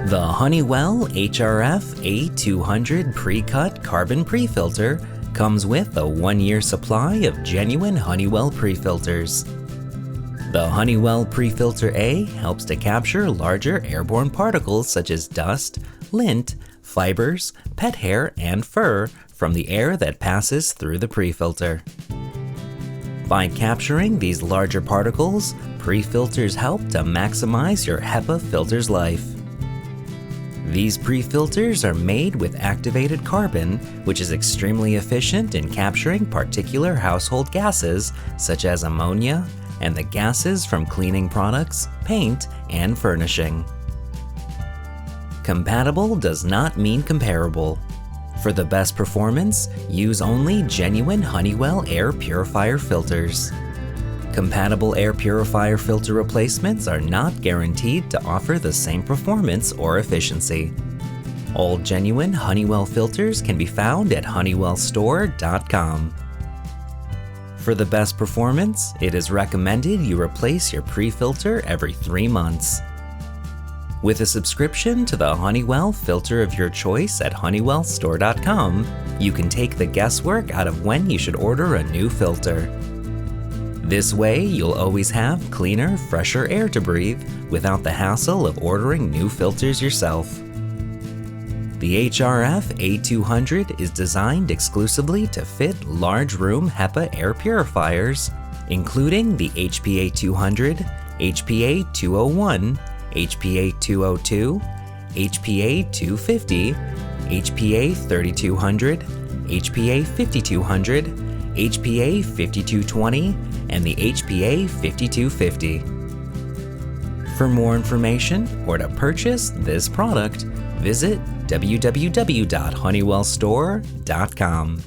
The Honeywell HRF-A200 pre-cut carbon pre-filter comes with a 1-year supply of genuine Honeywell pre-filters. The Honeywell Pre-Filter A helps to capture larger airborne particles such as dust, lint, fibers, pet hair, and fur from the air that passes through the pre-filter. By capturing these larger particles, pre-filters help to maximize your HEPA filter's life. These pre-filters are made with activated carbon, which is extremely efficient in capturing particular household gases such as ammonia and the gases from cleaning products, paint, and furnishing. Compatible does not mean comparable. For the best performance, use only Genuine Honeywell Air Purifier filters. Compatible air purifier filter replacements are not guaranteed to offer the same performance or efficiency. All genuine Honeywell filters can be found at honeywellstore.com. For the best performance, it is recommended you replace your pre-filter every 3 months. With a subscription to the Honeywell filter of your choice at honeywellstore.com, you can take the guesswork out of when you should order a new filter. This way, you'll always have cleaner, fresher air to breathe without the hassle of ordering new filters yourself. The HRF-A200 is designed exclusively to fit large room HEPA air purifiers, including the HPA200, HPA201, HPA202, HPA250, HPA3200, HPA5200, HPA5220, and the HPA5250. For more information or to purchase this product, visit www.honeywellstore.com.